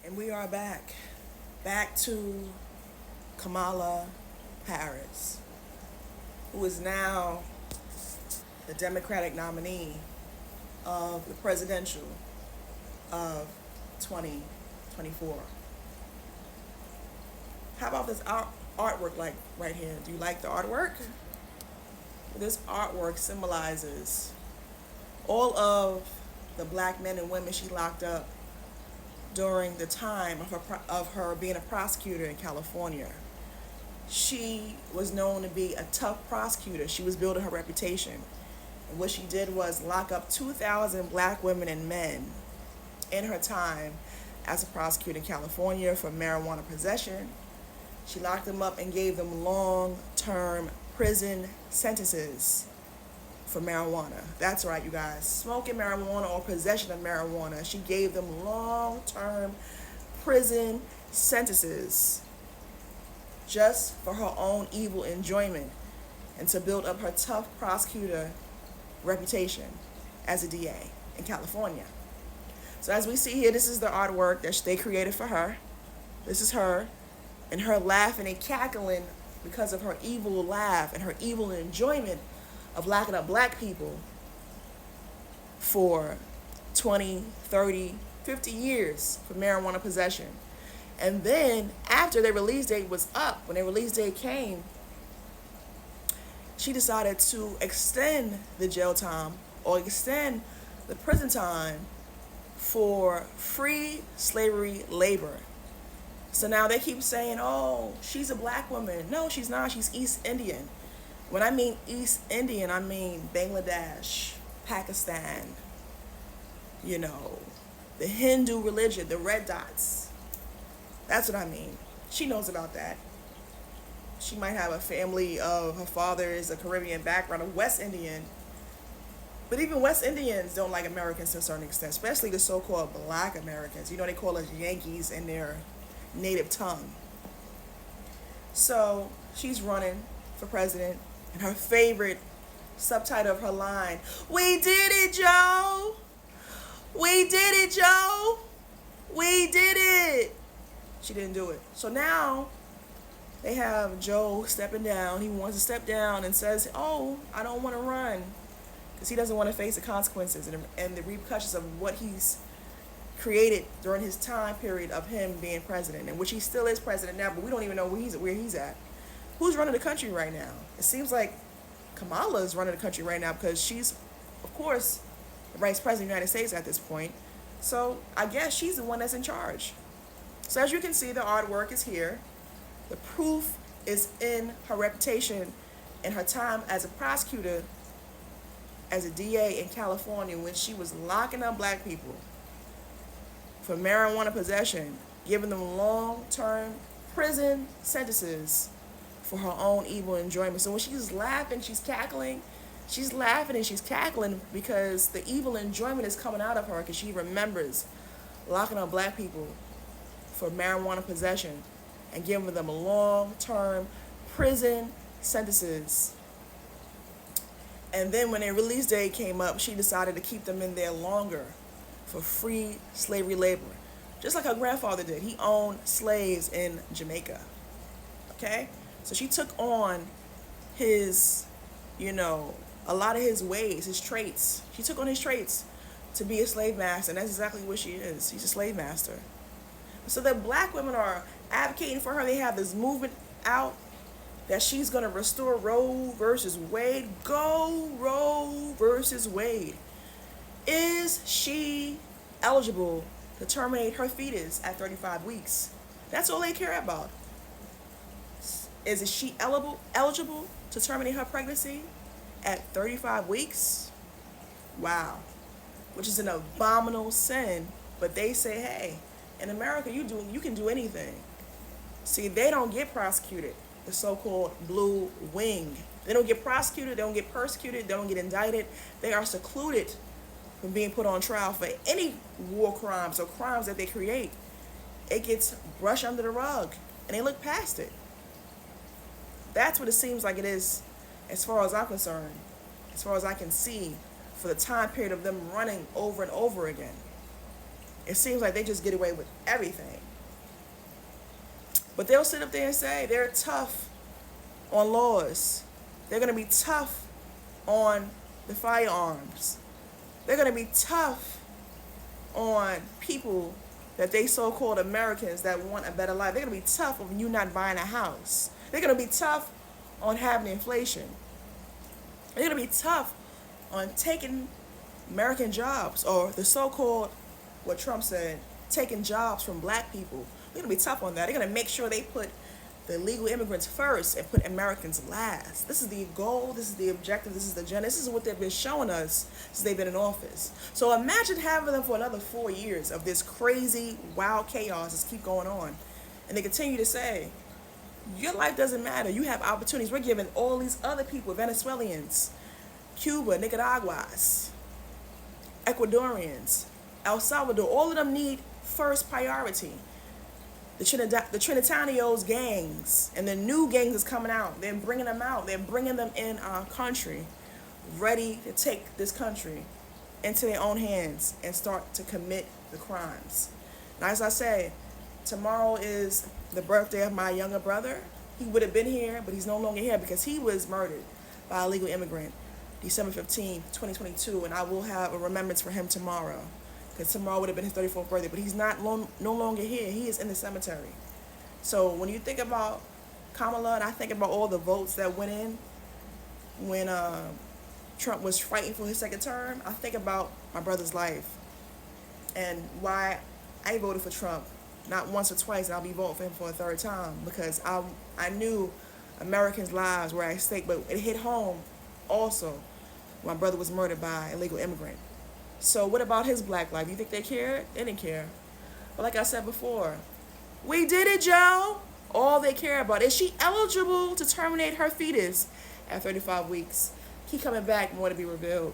And we are back to Kamala Harris, who is now the Democratic nominee of the presidential of 2024. How about this artwork like right here? Do you like the artwork? This artwork symbolizes all of the black men and women she locked up during the time of her being a prosecutor in California. She was known to be a tough prosecutor. She was building her reputation. And what she did was lock up 2,000 black women and men in her time as a prosecutor in California for marijuana possession. She locked them up and gave them long-term prison sentences for marijuana. That's right, you guys. Smoking marijuana or possession of marijuana. She gave them long-term prison sentences just for her own evil enjoyment and to build up her tough prosecutor reputation as a DA in California. So as we see here, this is the artwork that they created for her. This is her and her laughing and cackling because of her evil laugh and her evil enjoyment of locking up black people for 20, 30, 50 years for marijuana possession. And then after their release date was up, when their release date came, she decided to extend the jail time or extend the prison time for free slavery labor. So now they keep saying, oh, she's a black woman. No, she's not. She's East Indian. When I mean East Indian, I mean Bangladesh, Pakistan, the Hindu religion, the red dots. That's what I mean. She knows about that. She might have a family of her father is a Caribbean background, a West Indian. But even West Indians don't like Americans to a certain extent, especially the so-called black Americans. They call us Yankees in their native tongue. So she's running for president, and her favorite subtitle of her line, "We did it, Joe! We did it, Joe! We did it!" She didn't do it. So now they have Joe stepping down. He wants to step down and says, oh, I don't want to run because he doesn't want to face the consequences and the repercussions of what he's created during his time period of him being president, and which he still is president now, but we don't even know where he's at. Who's running the country right now? It seems like Kamala is running the country right now because she's, of course, the vice president of the United States at this point. So I guess she's the one that's in charge. So as you can see, the artwork is here. The proof is in her reputation and her time as a prosecutor, as a DA in California, when she was locking up black people for marijuana possession, giving them long-term prison sentences for her own evil enjoyment. So when she's laughing, she's cackling. She's laughing and she's cackling because the evil enjoyment is coming out of her because she remembers locking up black people for marijuana possession and giving them long-term prison sentences. And then when their release date came up, she decided to keep them in there longer for free slavery labor. Just like her grandfather did. He owned slaves in Jamaica. Okay? So she took on his, a lot of his ways, his traits. She took on his traits to be a slave master, and that's exactly what she is. She's a slave master. So the black women are advocating for her. They have this movement out that she's going to restore Roe versus Wade. Go Roe versus Wade. Is she eligible to terminate her fetus at 35 weeks? That's all they care about. Is she eligible to terminate her pregnancy at 35 weeks? Wow. Which is an abominable sin. But they say, hey, in America, you can do anything. See, they don't get prosecuted, the so-called blue wing. They don't get prosecuted, they don't get persecuted, they don't get indicted. They are secluded from being put on trial for any war crimes or crimes that they create. It gets brushed under the rug, and they look past it. That's what it seems like it is, as far as I'm concerned, as far as I can see, for the time period of them running over and over again. It seems like they just get away with everything. But they'll sit up there and say they're tough on laws. They're going to be tough on the firearms. They're going to be tough on people that they so-called Americans that want a better life. They're going to be tough on you not buying a house. They're going to be tough on having inflation. They're going to be tough on taking American jobs, or the so-called, what Trump said, taking jobs from black people. They're going to be tough on that. They're going to make sure they put the illegal immigrants first and put Americans last. This is the goal, this is the objective, this is the agenda, this is what they've been showing us since they've been in office. So imagine having them for another 4 years of this crazy, wild chaos that's keep going on. And they continue to say, your life doesn't matter, you have opportunities. We're giving all these other people, Venezuelans, Cuba, Nicaraguas, Ecuadorians, El Salvador, all of them need first priority. The Trinitanios gangs and the new gangs is coming out. They're bringing them out. They're bringing them in our country, ready to take this country into their own hands and start to commit the crimes. And as I say, tomorrow is the birthday of my younger brother. He would have been here, but he's no longer here because he was murdered by a legal immigrant December 15th, 2022, and I will have a remembrance for him tomorrow. Because tomorrow would have been his 34th birthday, but he's no longer here. He is in the cemetery. So when you think about Kamala, and I think about all the votes that went in when Trump was fighting for his second term, I think about my brother's life and why I voted for Trump, not once or twice, and I'll be voting for him for a third time, because I knew Americans' lives were at stake, but it hit home also when my brother was murdered by an illegal immigrant. So what about his black life? You think they cared? They didn't care. But like I said before, we did it, Joe. All they care about is she eligible to terminate her fetus at 35 weeks. Keep coming back, more to be revealed.